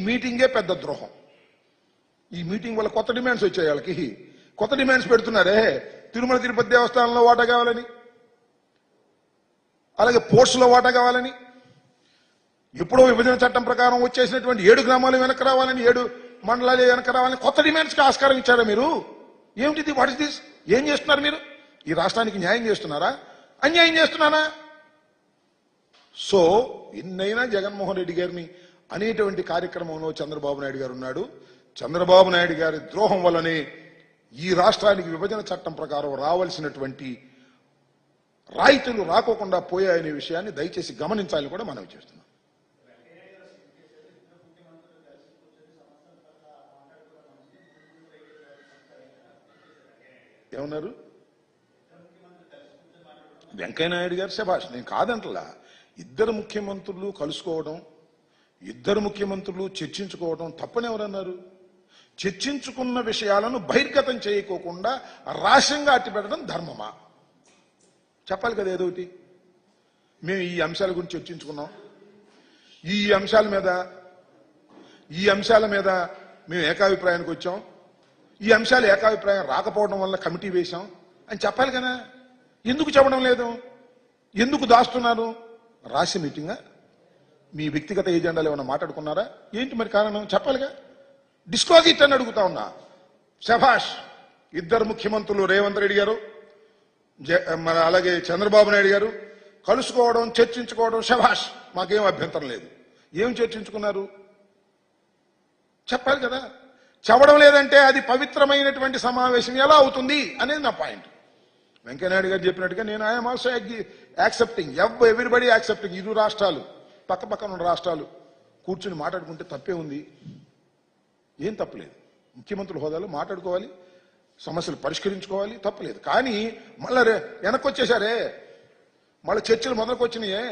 మీటింగే పెద్ద ద్రోహం. ఈ మీటింగ్ వల్ల కొత్త డిమాండ్స్ వచ్చాయి. వాళ్ళకి కొత్త డిమాండ్స్ పెడుతున్నారే, తిరుమల తిరుపతి దేవస్థానంలో వాటా కావాలని, అలాగే పోర్ట్స్లో వాటా కావాలని, ఎప్పుడో విభజన చట్టం ప్రకారం వచ్చేసినటువంటి 7 గ్రామాలు వెనక్కి రావాలని, 7 మండలాలు వెనక్కి రావాలని కొత్త డిమాండ్స్కి ఆస్కారం ఇచ్చారా మీరు? ఏమిటిది? What is this? ఏం చేస్తున్నారు మీరు? ఈ రాష్ట్రానికి న్యాయం చేస్తున్నారా, అన్యాయం చేస్తున్నారా? సో ఎన్నైనా జగన్మోహన్ రెడ్డి గారిని అనేటువంటి కార్యక్రమంలో చంద్రబాబు నాయుడు గారు ఉన్నాడు. చంద్రబాబు నాయుడు గారి ద్రోహం వల్లనే ఈ రాష్ట్రానికి విభజన చట్టం ప్రకారం రావాల్సినటువంటి రాయితీలు రాకోకుండా పోయాయనే విషయాన్ని దయచేసి గమనించాలని కూడా మనం చేస్తున్నాం. ఏమన్నారు? వెంకయ్యనాయుడు గారు శభాష్, నేను కాదంటలా. ఇద్దరు ముఖ్యమంత్రులు కలుసుకోవడం, ఇద్దరు ముఖ్యమంత్రులు చర్చించుకోవడం తప్పని ఎవరన్నారు? చర్చించుకున్న విషయాలను బహిర్గతం చేయకోకుండా రహస్యంగా అట్టిపెట్టడం ధర్మమా? చెప్పాలి కదా ఏదో ఒకటి. మేము ఈ అంశాల గురించి చర్చించుకున్నాం, ఈ అంశాల మీద మేము ఏకాభిప్రాయానికి వచ్చాం, ఈ అంశాలు ఏకాభిప్రాయం రాకపోవడం వల్ల కమిటీ వేశాం అని చెప్పాలి కదా. ఎందుకు చెప్పడం లేదు? ఎందుకు దాస్తున్నారు? రహస్య మీటింగా? మీ వ్యక్తిగత ఏజెండాలు ఏమైనా మాట్లాడుకున్నారా? ఏంటి మరి కారణం? చెప్పాలిగా. డిస్క్లోజ్ ఇట్ అని అడుగుతా ఉన్నా. శభాష్, ఇద్దరు ముఖ్యమంత్రులు రేవంత్ రెడ్డి గారు మన అలాగే చంద్రబాబు నాయుడు గారు కలుసుకోవడం, చర్చించుకోవడం శభాష్, మాకేం అభ్యంతరం లేదు. ఏం చర్చించుకున్నారు చెప్పాలి కదా. చెప్పడం లేదంటే అది పవిత్రమైనటువంటి సమావేశం ఎలా అవుతుంది అనేది నా పాయింట్. వెంకయ్యనాయుడు గారు చెప్పినట్టుగా నేను I'm also accepting, everybody accepting. 2 రాష్ట్రాలు పక్క పక్కన ఉన్న రాష్ట్రాలు కూర్చుని మాట్లాడుకుంటే తప్పే ఉంది? ఏం తప్పలేదు. ముఖ్యమంత్రుల హోదాలో మాట్లాడుకోవాలి, సమస్యలు పరిష్కరించుకోవాలి, తప్పలేదు. కానీ మళ్ళీ వెనక్కి వచ్చేసారే, మళ్ళీ చర్చలు మొదలుకొచ్చినాయే,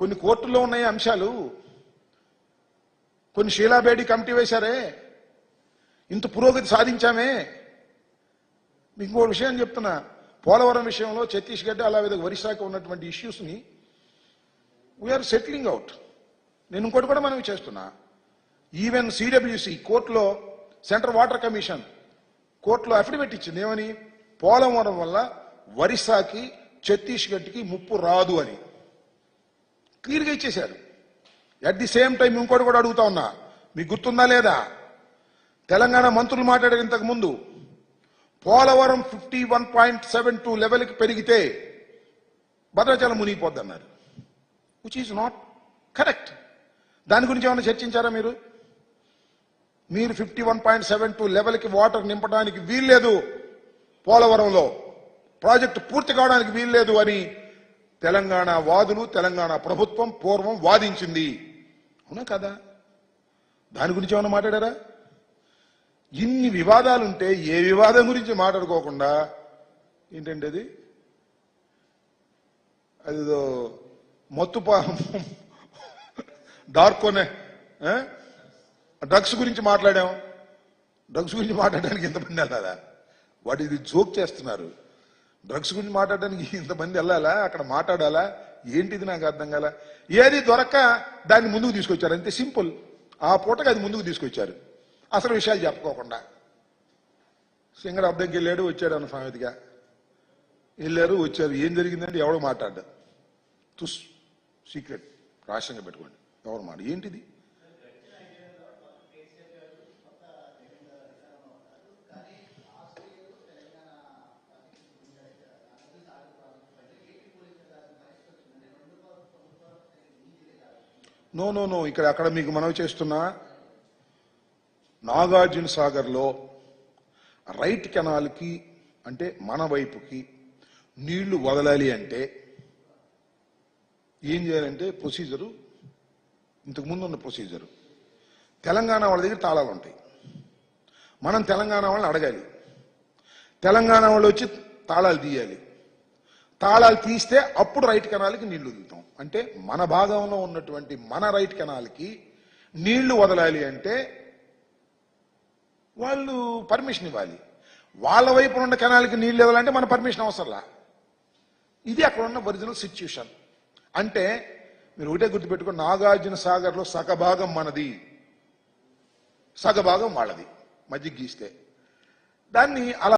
కొన్ని కోర్టుల్లో ఉన్నాయి అంశాలు, కొన్ని షీలాబేడి కమిటీ వేశారే, ఇంత పురోగతి సాధించామే. మీకు ఇంకో విషయం చెప్తున్నా, పోలవరం విషయంలో ఛత్తీస్గఢ్ అలాగే ఒరిస్సాకి ఉన్నటువంటి ఇష్యూస్ని వీఆర్ సెటిలింగ్ అవుట్. నేను ఇంకోటి కూడా మనం చేస్తున్నా, ఈవెన్ సిడబ్ల్యూసి కోర్టులో సెంట్రల్ వాటర్ కమిషన్ కోర్టులో అఫిడవిట్ ఇచ్చింది. ఏమని? పోలవరం వల్ల ఒరిస్సాకి ఛత్తీస్గఢ్కి ముప్పు రాదు అని క్లియర్గా ఇచ్చేశారు. అట్ ది సేమ్ టైం ఇంకోటి కూడా అడుగుతా ఉన్నా, మీకు గుర్తుందా లేదా? తెలంగాణ మంత్రులు మాట్లాడారు ఇంతకు ముందు, పోలవరం 51.72 లెవెల్కి పెరిగితే భద్రాచలం మునిగిపోద్ది అన్నారు, విచ్ ఈజ్ నాట్ కరెక్ట్. దాని గురించి ఏమైనా చర్చించారా మీరు? 51.72 లెవెల్కి వాటర్ నింపడానికి వీల్లేదు, పోలవరంలో ప్రాజెక్టు పూర్తి కావడానికి వీల్లేదు అని తెలంగాణ వాదులు, తెలంగాణ ప్రభుత్వం పూర్వం వాదించింది. అవునా కదా? దాని గురించి ఏమైనా మాట్లాడారా? ఇన్ని వివాదాలుంటే ఏ వివాదం గురించి మాట్లాడుకోకుండా ఏంటంటే అదిదో మొత్తు డార్కోనే డ్రగ్స్ గురించి మాట్లాడాం. డ్రగ్స్ గురించి మాట్లాడడానికి ఇంతమంది వెళ్ళాలా? వాటి ఇది జోక్ చేస్తున్నారు. డ్రగ్స్ గురించి మాట్లాడడానికి ఇంతమంది వెళ్ళాలా? అక్కడ మాట్లాడాలా? ఏంటిది నాకు అర్థం కాల. ఏది దొరక్క దాన్ని ముందుకు తీసుకొచ్చారు, అంతే సింపుల్. ఆ పూటకి అది ముందుకు తీసుకొచ్చారు, అసలు విషయాలు చెప్పుకోకుండా. సింగర్ అద్దెకి వెళ్ళాడు, వచ్చాడు అన్న సామెతగా వెళ్ళారు, వచ్చారు. ఏం జరిగిందంటే ఎవడో మాట్లాడ్డా, తుస్ సీక్రెట్ రహస్యంగా పెట్టుకోండి, ఎవరు మాట ఏంటిది? నో నో నో ఇక్కడ అక్కడ మీకు మనవి చేస్తున్నా, నాగార్జున సాగర్లో రైట్ కెనాల్కి అంటే మన వైపుకి నీళ్లు వదలాలి అంటే ఏం చేయాలంటే ప్రొసీజరు, ఇంతకుముందు ఉన్న ప్రొసీజరు, తెలంగాణ వాళ్ళ దగ్గర తాళాలు ఉంటాయి, మనం తెలంగాణ వాళ్ళని అడగాలి, తెలంగాణ వాళ్ళు వచ్చి తాళాలు తీయాలి, తాళాలు తీస్తే అప్పుడు రైట్ కెనాల్కి నీళ్లు వదులుతాం. అంటే మన భాగంలో ఉన్నటువంటి మన రైట్ కెనాల్కి నీళ్లు వదలాలి అంటే వాళ్ళు పర్మిషన్ ఇవ్వాలి. వాళ్ళ వైపు ఉన్న కెనాల్కి నీళ్లు ఇవ్వాలంటే మన పర్మిషన్ అవసరంలా. ఇది అక్కడ ఉన్న ఒరిజినల్ సిచ్యుయేషన్. అంటే మీరు ఒకటే గుర్తుపెట్టుకుని, నాగార్జున సాగర్లో సగభాగం మనది, సగభాగం వాళ్ళది మధ్య గీస్తే దాన్ని అలా